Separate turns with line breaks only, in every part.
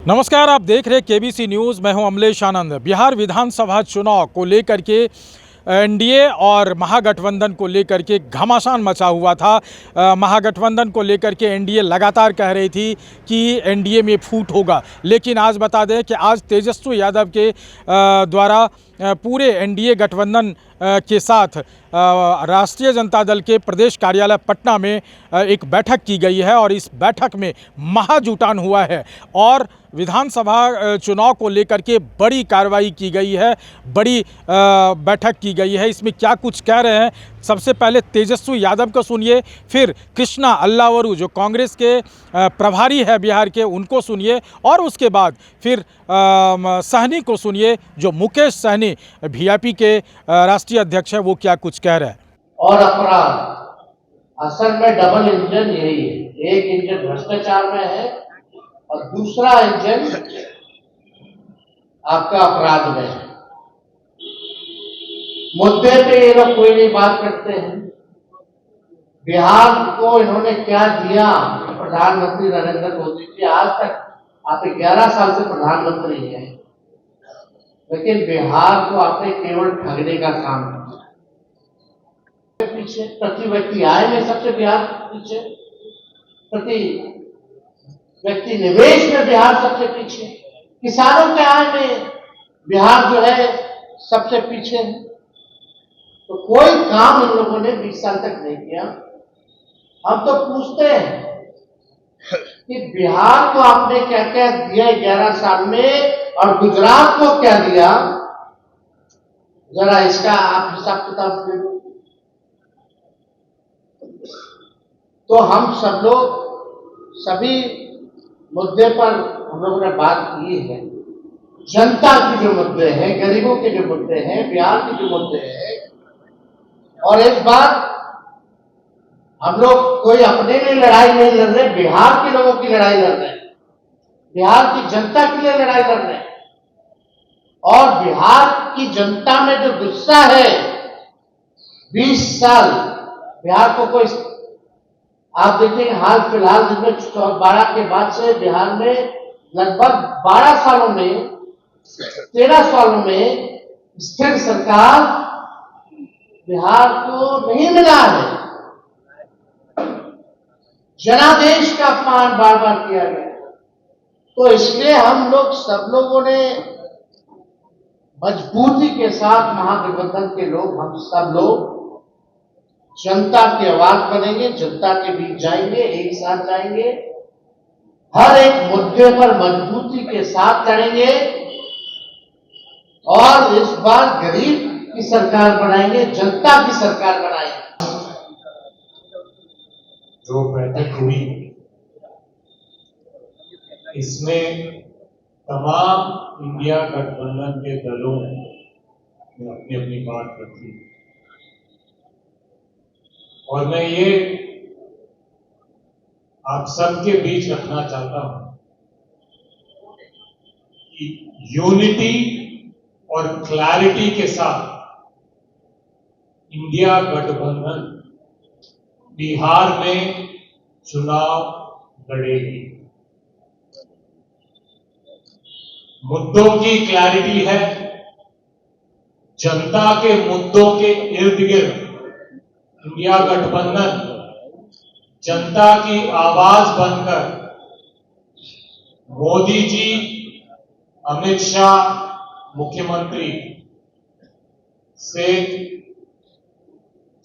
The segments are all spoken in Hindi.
नमस्कार, आप देख रहे केबीसी न्यूज़। मैं हूं अमलेश आनंद। बिहार विधानसभा चुनाव को लेकर के एनडीए और महागठबंधन को लेकर के घमासान मचा हुआ था। महागठबंधन को लेकर के एनडीए लगातार कह रही थी कि एनडीए में फूट होगा, लेकिन आज बता दें कि आज तेजस्वी यादव के द्वारा पूरे एनडीए गठबंधन के साथ राष्ट्रीय जनता दल के प्रदेश कार्यालय पटना में एक बैठक की गई है और इस बैठक में महाजुटान हुआ है और विधानसभा चुनाव को लेकर के बड़ी कार्रवाई की गई है, बड़ी बैठक की गई है। इसमें क्या कुछ कह रहे हैं, सबसे पहले तेजस्वी यादव को सुनिए, फिर कृष्णा अल्लावरू जो कांग्रेस के प्रभारी है बिहार के, उनको सुनिए और उसके बाद फिर सहनी को सुनिए जो मुकेश सहनी वीआईपी के राष्ट्रीय अध्यक्ष है, वो क्या कुछ कह रहे हैं।
और अपराध असल में डबल इंजन यही है, एक इंजन भ्रष्टाचार में है और दूसरा इंजन आपका अपराध में है। मुद्दे पे ये लोग कोई नहीं बात करते हैं। बिहार को इन्होंने क्या दिया, प्रधानमंत्री नरेंद्र मोदी जी आज तक आप 11 साल से प्रधानमंत्री हैं, लेकिन बिहार को आपने केवल ठगने का काम किया। पीछे प्रति व्यक्ति आय में सबसे बिहार पीछे, प्रति व्यक्ति निवेश में बिहार सबसे पीछे, किसानों के आय में बिहार जो है सबसे पीछे है। तो कोई काम इन लोगों ने 20 साल तक नहीं किया। हम तो पूछते हैं कि बिहार को आपने क्या क्या दिया 11 साल में और गुजरात को क्या दिया, जरा इसका आप हिसाब किताब दे दो। तो हम सब लोग सभी मुद्दे पर हम लोगों ने बात की है। जनता के जो मुद्दे हैं, गरीबों के जो मुद्दे हैं, बिहार के जो मुद्दे हैं, और इस बार हम लोग कोई अपने लिए लड़ाई नहीं लड़ रहे, बिहार के लोगों की लड़ाई लड़ रहे हैं, बिहार की जनता के लिए लड़ाई लड़ रहे हैं। और बिहार की जनता में जो गुस्सा है, 20 साल बिहार को कोई, आप देखेंगे हाल फिलहाल जिसमें 12 के बाद से बिहार में लगभग 12 सालों में 13 सालों में स्थिर सरकार बिहार को नहीं मिला है। जनादेश का अपमान बार बार किया गया। तो इसलिए हम लोग सब लोगों ने मजबूती के साथ, महागठबंधन के लोग, हम सब लोग जनता की आवाज बनेंगे, जनता के बीच जाएंगे, एक साथ जाएंगे, हर एक मुद्दे पर मजबूती के साथ लड़ेंगे और इस बार गरीब की सरकार बनाएंगे, जनता की सरकार बनाएंगे।
जो बैठक हुई इसमें तमाम इंडिया गठबंधन के दलों ने अपनी अपनी बात रखी और मैं ये आप सबके बीच रखना चाहता हूं कि यूनिटी और क्लैरिटी के साथ इंडिया गठबंधन बिहार में चुनाव लड़ेगी। मुद्दों की क्लैरिटी है, जनता के मुद्दों के इर्द गिर्द इंडिया गठबंधन जनता की आवाज बनकर मोदी जी, अमित शाह मुख्यमंत्री से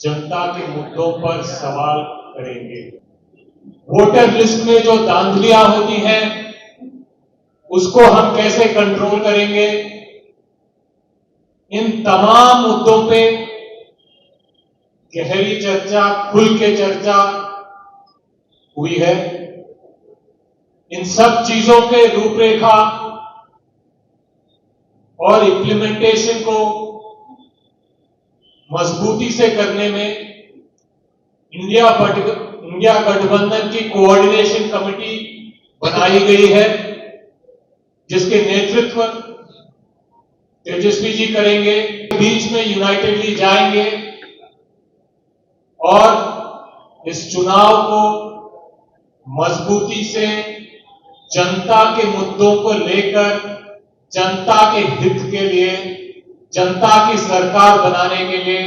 जनता के मुद्दों पर सवाल करेंगे। वोटर लिस्ट में जो धांधलियां होती हैं उसको हम कैसे कंट्रोल करेंगे, इन तमाम मुद्दों पे गहरी चर्चा, खुल के चर्चा हुई है। इन सब चीजों के रूपरेखा और इम्प्लीमेंटेशन को मजबूती से करने में इंडिया गठबंधन की कोऑर्डिनेशन कमेटी बनाई गई है, जिसके नेतृत्व तेजस्वी जी करेंगे। बीच में यूनाइटेडली जाएंगे और इस चुनाव को मजबूती से जनता के मुद्दों को लेकर, जनता के हित के लिए, जनता की सरकार बनाने के लिए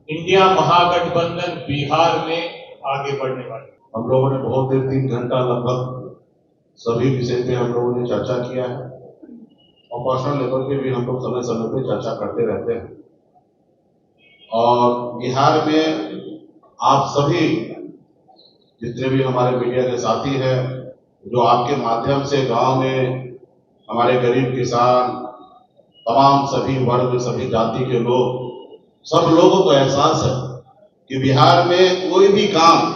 इंडिया महागठबंधन बिहार में आगे बढ़ने वाली।
हम लोगों ने बहुत देर 3 घंटा लगभग सभी विषय पे हम लोगों ने चर्चा किया है और पर्सनल लेवल पे भी हम लोग समय समय पे चर्चा करते रहते हैं। और बिहार में आप सभी जितने भी हमारे मीडिया के साथी हैं, जो आपके माध्यम से गांव में हमारे गरीब किसान, तमाम सभी वर्ग, सभी जाति के लोग, सब लोगों को एहसास है कि बिहार में कोई भी काम,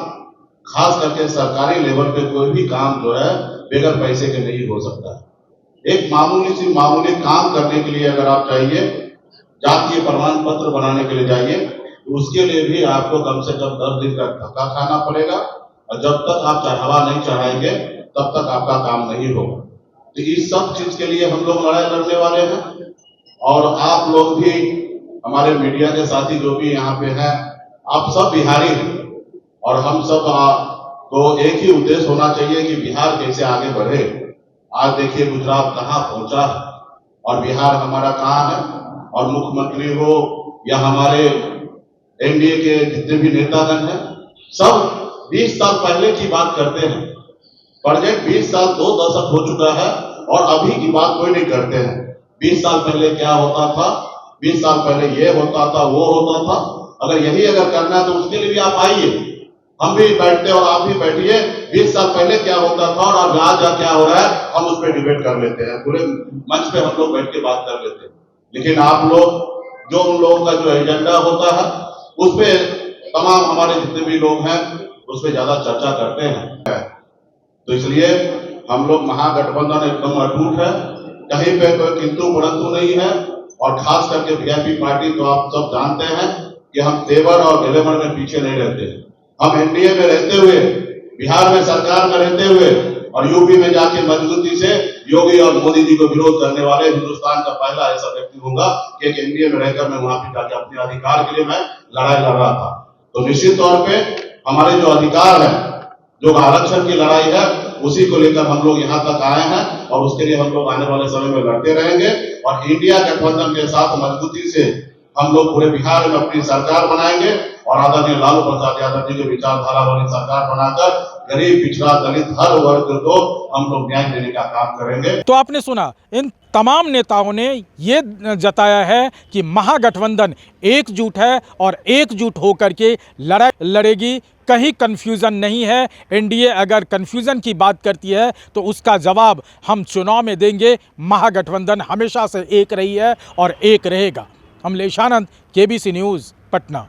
खास करके सरकारी लेवल पे कोई भी काम जो है बगैर पैसे के नहीं हो सकता है। एक मामूली काम करने के लिए अगर आप चाहिए, जातीय प्रमाण पत्र बनाने के लिए जाइए, तो उसके लिए भी आपको कम से कम 10 दिन का धक्का खाना पड़ेगा और जब तक आप चढ़ावा नहीं चढ़ाएंगे तब तक आपका काम नहीं होगा। तो इस सब चीज के लिए हम लोग लड़ाई लड़ने वाले हैं और आप लोग भी, हमारे मीडिया के साथी जो भी यहाँ पे हैं, आप सब बिहारी हैं और हम सब को एक ही उद्देश्य होना चाहिए कि बिहार कैसे आगे बढ़े। आज देखिए गुजरात कहाँ पहुंचा है और बिहार हमारा कहाँ है। और मुख्यमंत्री हो या हमारे एनडीए के जितने भी नेतागण हैं, सब 20 साल पहले की बात करते हैं। प्रोजेक्ट 20 साल 2 दशक हो चुका है और अभी की बात कोई नहीं करते हैं। 20 साल पहले क्या होता था, 20 साल पहले ये होता था, वो होता था। अगर यही करना है तो उसके लिए भी आप आइए, हम भी बैठते और आप भी बैठिए। 20 साल पहले क्या होता था और अब आज क्या हो रहा है, हम उस पर डिबेट कर लेते हैं, पूरे मंच पे हम लोग बैठ के बात कर लेते हैं। लेकिन आप लोग, जो उन लोगों का जो एजेंडा होता है, उस पे तमाम हमारे जितने भी लोग हैं उस पे ज्यादा चर्चा करते हैं। तो इसलिए हम लोग महागठबंधन एकदम अटूट है, कहीं पे कोई किंतु परंतु नहीं है। और खास करके वीआईपी पार्टी तो आप सब जानते हैं कि हम तेवर और ग्लैमर में पीछे नहीं रहते। हम एनडीए में रहते हुए, बिहार में सरकार में रहते हुए और यूपी में जाके मजबूती से योगी और मोदी जी को विरोध करने वाले हिंदुस्तान का पहला ऐसा व्यक्ति होगा कि एक एनडीए में रहकर मैं वहां पे जाके अपने अधिकार के लिए मैं लड़ाई लड़ रहा था। तो निश्चित तौर पे हमारे जो अधिकार है, जो आरक्षण की लड़ाई है, उसी को लेकर हम लोग यहाँ तक आए हैं और उसके लिए हम लोग आने वाले समय में लड़ते रहेंगे। और इंडिया गठबंधन के साथ मजबूती से हम लोग पूरे बिहार में अपनी सरकार बनाएंगे और आदरणीय लालू प्रसाद यादव जी के विचारधारा वाली सरकार बनाकर गरीब, पिछड़ा, दलित हर वर्ग को हम लोग न्याय देने का काम करेंगे।
तो आपने सुना, इन तमाम नेताओं ने ये जताया है कि महागठबंधन एकजुट है और एकजुट होकर के लड़ाई लड़ेगी। कहीं कन्फ्यूज़न नहीं है। एनडीए अगर कन्फ्यूज़न की बात करती है तो उसका जवाब हम चुनाव में देंगे। महागठबंधन हमेशा से एक रही है और एक रहेगा। अमलेश आनंद, केबीसी न्यूज़, पटना।